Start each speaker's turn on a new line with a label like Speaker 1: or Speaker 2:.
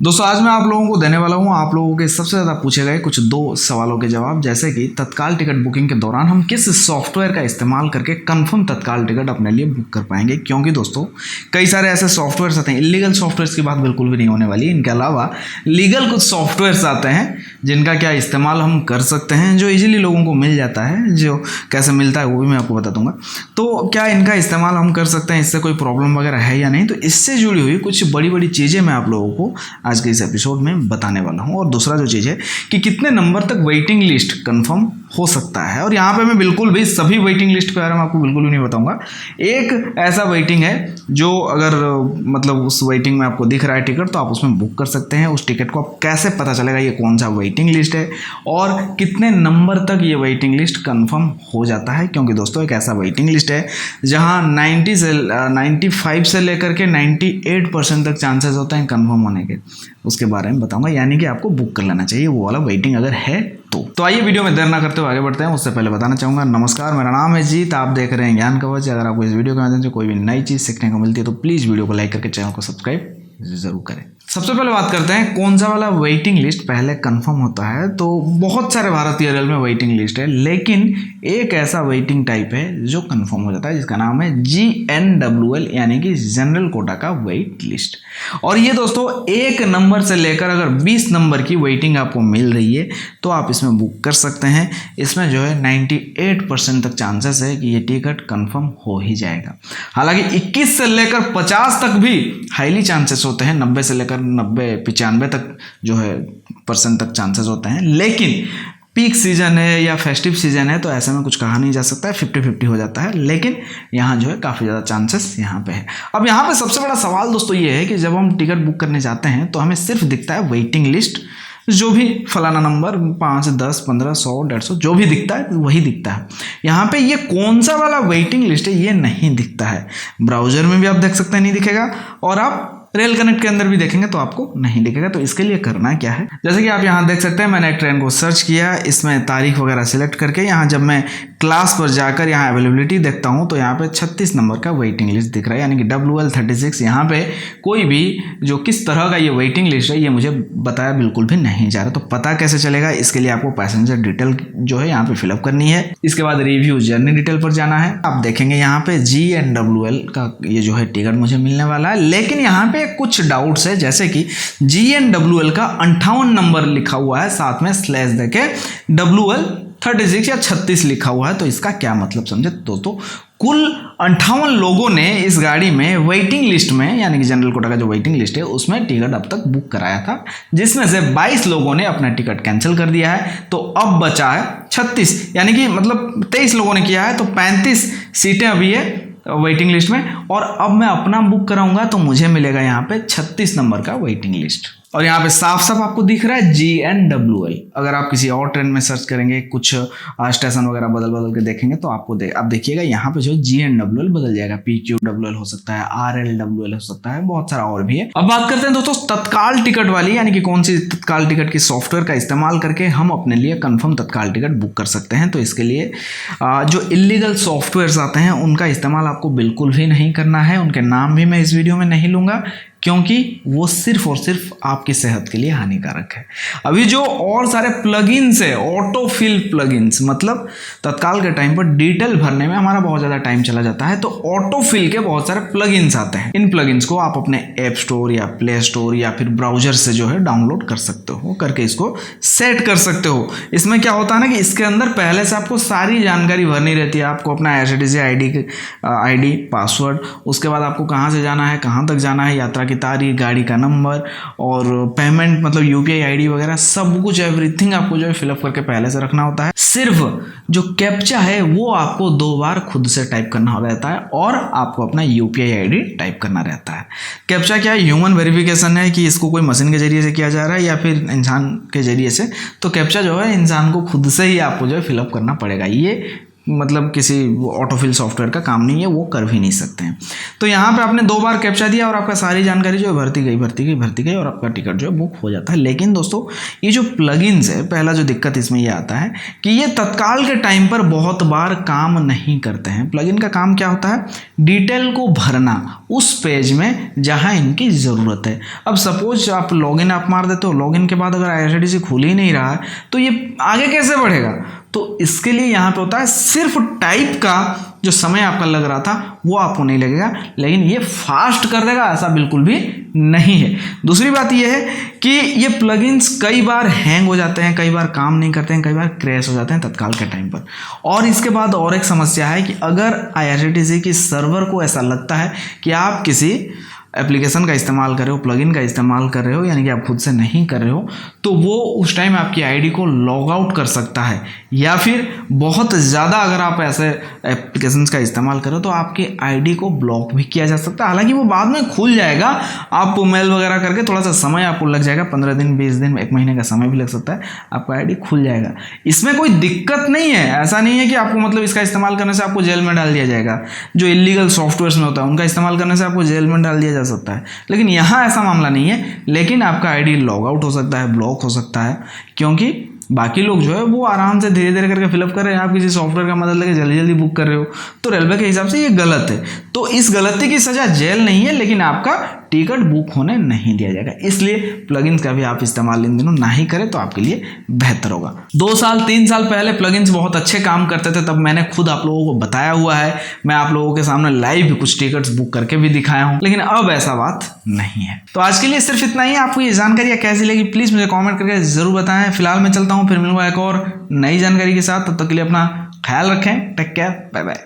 Speaker 1: दोस्तों आज मैं आप लोगों को देने वाला हूं आप लोगों के सबसे ज़्यादा पूछे गए कुछ 2 सवालों के जवाब, जैसे कि तत्काल टिकट बुकिंग के दौरान हम किस सॉफ्टवेयर का इस्तेमाल करके कंफर्म तत्काल टिकट अपने लिए बुक कर पाएंगे। क्योंकि दोस्तों कई सारे ऐसे सॉफ्टवेयर्स आते हैं, इलीगल सॉफ्टवेयर्स की बात बिल्कुल भी नहीं होने वाली, इनके अलावा लीगल कुछ सॉफ्टवेयर्स आते हैं जिनका क्या इस्तेमाल हम कर सकते हैं, जो ईजिली लोगों को मिल जाता है। जो कैसे मिलता है वो भी मैं आपको बता दूंगा। तो क्या इनका इस्तेमाल हम कर सकते हैं, इससे कोई प्रॉब्लम वगैरह है या नहीं, तो इससे जुड़ी हुई कुछ बड़ी बड़ी चीज़ें मैं आप लोगों को आज के इस एपिसोड में बताने वाला हूं। और दूसरा जो चीज़ है कि कितने नंबर तक वेटिंग लिस्ट कंफर्म हो सकता है। और यहाँ पे मैं बिल्कुल भी सभी वेटिंग लिस्ट के बारे में आपको बिल्कुल भी नहीं बताऊंगा। एक ऐसा वेटिंग है जो अगर मतलब उस वेटिंग में आपको दिख रहा है टिकट, तो आप उसमें बुक कर सकते हैं। उस टिकट को आप कैसे पता चलेगा ये कौन सा वेटिंग लिस्ट है और कितने नंबर तक ये वेटिंग लिस्ट कंफर्म हो जाता है। क्योंकि दोस्तों एक ऐसा वेटिंग लिस्ट है जहाँ 95 से लेकर के 98% तक चांसेस होते हैं कंफर्म होने के, उसके बारे में बताऊंगा। यानी कि आपको बुक कर लेना चाहिए वो वाला वेटिंग अगर है तो आइए वीडियो में देर ना करते हुए आगे बढ़ते हैं। उससे पहले बताना चाहूँगा, नमस्कार, मेरा नाम है जीत, आप देख रहे हैं ज्ञान कवच। अगर आपको इस वीडियो के माध्यम से कोई भी नई चीज़ सीखने को मिलती है तो प्लीज़ वीडियो को लाइक करके चैनल को सब्सक्राइब जरूर करें। सबसे पहले बात करते हैं कौन सा वाला वेटिंग लिस्ट पहले कंफर्म होता है। तो बहुत सारे भारतीय रेल में वेटिंग लिस्ट है, लेकिन एक ऐसा वेटिंग टाइप है जो कंफर्म हो जाता है जिसका नाम है GNWL यानी कि जनरल कोटा का वेट लिस्ट। और ये दोस्तों 1 नंबर से लेकर अगर 20 नंबर की वेटिंग आपको मिल रही है तो आप इसमें बुक कर सकते हैं। इसमें जो है 98% तक चांसेस है कि ये टिकट कंफर्म हो ही जाएगा। हालांकि 21 से लेकर 50 तक भी हाईली चांसेस होते हैं, 90 से लेकर 90-95 तक जो है % तक चांसेस होते हैं। लेकिन पीक सीजन है या फेस्टिव सीजन है तो ऐसे में कुछ कहा नहीं जा सकता है, 50-50 हो जाता है। लेकिन यहाँ जो है काफ़ी ज़्यादा चांसेस यहाँ पे है। अब यहाँ पे सबसे बड़ा सवाल दोस्तों ये है कि जब हम टिकट बुक करने जाते हैं तो हमें सिर्फ दिखता है वेटिंग लिस्ट, जो भी फलाना नंबर 5, 10, 15, 100, 150 जो भी दिखता है वही दिखता है। यहाँ पे ये कौन सा वाला वेटिंग लिस्ट है ये नहीं दिखता है। ब्राउजर में भी आप देख सकते हैं, नहीं दिखेगा, और आप रेल कनेक्ट के अंदर भी देखेंगे तो आपको नहीं दिखेगा। तो इसके लिए करना क्या है, जैसे कि आप यहाँ देख सकते हैं, मैंने एक ट्रेन को सर्च किया, इसमें तारीख वगैरह सिलेक्ट करके यहाँ जब मैं क्लास पर जाकर यहाँ अवेलेबिलिटी देखता हूँ तो यहाँ पे 36 नंबर का वेटिंग लिस्ट दिख रहा है, यानी कि WL36। यहाँ पे कोई भी जो किस तरह का ये वेटिंग लिस्ट है ये मुझे बताया बिल्कुल भी नहीं जा रहा। तो पता कैसे चलेगा, इसके लिए आपको पैसेंजर डिटेल जो है यहाँ पे फिलअप करनी है। इसके बाद रिव्यू जर्नी डिटेल पर जाना है। आप देखेंगे यहाँ पे GNWL का ये जो है टिकट मुझे मिलने वाला है, लेकिन यहाँ पे कुछ डाउट्स है, जैसे कि GNWL का 58 नंबर लिखा हुआ है, साथ में स्लैश देके WL36 या 36 लिखा हुआ है। तो इसका क्या मतलब समझे दोस्तों, कुल 58 लोगों ने इस गाड़ी में वेटिंग लिस्ट में, यानी कि जनरल कोटा का जो वेटिंग लिस्ट है उसमें टिकट अब तक बुक कराया था, जिसमें से 22 लोगों ने अपना टिकट कैंसिल कर दिया है। तो अब बचा है 36, यानी कि मतलब 23 लोगों ने किया है, तो 35 सीटें अभी है वेटिंग लिस्ट में। और अब मैं अपना बुक कराऊंगा तो मुझे मिलेगा यहाँ पे 36 नंबर का वेटिंग लिस्ट। और यहाँ पे साफ साफ आपको दिख रहा है GNWL। अगर आप किसी और ट्रेन में सर्च करेंगे, कुछ स्टेशन वगैरह बदल बदल के देखेंगे तो आपको आप देखिएगा यहाँ पे जो GNWL बदल जाएगा, PQWL हो सकता है, RLWL हो सकता है, बहुत सारा और भी है। अब बात करते हैं दोस्तों तत्काल टिकट वाली, यानी कि कौन सी तत्काल टिकट की सॉफ्टवेयर का इस्तेमाल करके हम अपने लिए कंफर्म तत्काल टिकट बुक कर सकते हैं। तो इसके लिए जो इलीगल सॉफ्टवेयर आते हैं उनका इस्तेमाल आपको बिल्कुल भी नहीं करना है। उनके नाम भी मैं इस वीडियो में नहीं लूंगा क्योंकि वो सिर्फ और सिर्फ आपकी सेहत के लिए हानिकारक है। अभी जो और सारे प्लगइन्स है, ऑटो फिल प्लगइन्स, मतलब तत्काल के टाइम पर डिटेल भरने में हमारा बहुत ज़्यादा टाइम चला जाता है, तो ऑटो फिल के बहुत सारे प्लगइन्स आते हैं। इन प्लगइन्स को आप अपने ऐप स्टोर या प्ले स्टोर या फिर ब्राउजर से जो है डाउनलोड कर सकते हो, करके इसको सेट कर सकते हो। इसमें क्या होता है ना कि इसके अंदर पहले से आपको सारी जानकारी भरनी रहती है। आपको अपना IRCTC ID पासवर्ड, उसके बाद आपको कहाँ से जाना है, कहाँ तक जाना है, यात्रा तारीख, गाड़ी का नंबर और पेमेंट मतलब UPI ID वगैरह सब कुछ एवरीथिंग आपको जो है फिलअप करके पहले से रखना होता है। सिर्फ जो कैप्चा है वो आपको 2 बार खुद से टाइप करना रहता है और आपको अपना UPI ID टाइप करना रहता है। कैप्चा क्या है, ह्यूमन वेरिफिकेशन है कि इसको कोई मशीन के जरिए से किया जा रहा है या फिर इंसान के जरिए से। तो कैप्चा जो है इंसान को खुद से ही आपको जो है फिलअप करना पड़ेगा। ये मतलब किसी ऑटोफिल सॉफ्टवेयर का काम नहीं है, वो कर भी नहीं सकते हैं। तो यहाँ पे आपने 2 बार कैप्चा दिया और आपका सारी जानकारी जो है भरती गई और आपका टिकट जो है बुक हो जाता है। लेकिन दोस्तों ये जो प्लगइन्स है, पहला जो दिक्कत इसमें ये आता है कि ये तत्काल के टाइम पर बहुत बार काम नहीं करते हैं। प्लगइन का काम क्या होता है? डिटेल को भरना उस पेज में जहाँ इनकी ज़रूरत है। अब सपोज आप लॉगिन आप मार देते हो, लॉगिन के बाद अगर IRCTC खुल ही नहीं रहा है तो ये आगे कैसे बढ़ेगा? तो इसके लिए यहाँ पे होता है सिर्फ टाइप का जो समय आपका लग रहा था वो आपको नहीं लगेगा, लेकिन ये फास्ट कर देगा ऐसा बिल्कुल भी नहीं है। दूसरी बात ये है कि ये प्लगइन्स कई बार हैंग हो जाते हैं, कई बार काम नहीं करते हैं, कई बार क्रैश हो जाते हैं तत्काल के टाइम पर। और इसके बाद और एक समस्या है कि अगर IRCTC की सर्वर को ऐसा लगता है कि आप किसी एप्लीकेशन का इस्तेमाल कर रहे हो, प्लगइन का इस्तेमाल कर रहे हो, यानी कि आप खुद से नहीं कर रहे हो, तो वो उस टाइम आपकी आईडी को लॉग आउट कर सकता है। या फिर बहुत ज़्यादा अगर आप ऐसे एप्लीकेशंस का इस्तेमाल करो तो आपकी आईडी को ब्लॉक भी किया जा सकता है। हालांकि वो बाद में खुल जाएगा, आप मेल वगैरह करके थोड़ा सा समय आपको लग जाएगा, 15 दिन 20 दिन 1 महीने का समय भी लग सकता है, आपका आईडी खुल जाएगा। इसमें कोई दिक्कत नहीं है, ऐसा नहीं है कि आपको मतलब इसका इस्तेमाल करने से आपको जेल में डाल दिया जाएगा। जो इलीगल सॉफ्टवेयर में होता है उनका इस्तेमाल करने से आपको जेल में डाल दिया जा सकता है, लेकिन यहाँ ऐसा मामला नहीं है। लेकिन आपका आईडी लॉग आउट हो सकता है, ब्लॉक हो सकता है, क्योंकि बाकी लोग जो है वो आराम से धीरे धीरे करके फिलअप कर रहे हैं, आप किसी सॉफ्टवेयर का मदद लेके जल्दी जल्दी बुक कर रहे हो। तो रेलवे के हिसाब से ये गलत है। तो इस गलती की सजा जेल नहीं है, लेकिन आपका टिकट बुक होने नहीं दिया जाएगा। इसलिए प्लगइन्स का भी आप इस्तेमाल इन दिनों ना ही करें तो आपके लिए बेहतर होगा। 2 साल 3 साल पहले प्लगइन्स बहुत अच्छे काम करते थे, तब मैंने खुद आप लोगों को बताया हुआ है, मैं आप लोगों के सामने लाइव भी कुछ टिकट्स बुक करके भी दिखाया हूँ, लेकिन अब ऐसा बात नहीं है। तो आज के लिए सिर्फ इतना ही। आपको ये जानकारी कैसी लगी प्लीज़ मुझे कॉमेंट करके जरूर बताएं। फिलहाल मैं चलता हूँ, फिर मिलूंगा एक और नई जानकारी के साथ। तब तक के लिए अपना ख्याल रखें, टेक केयर, बाय बाय।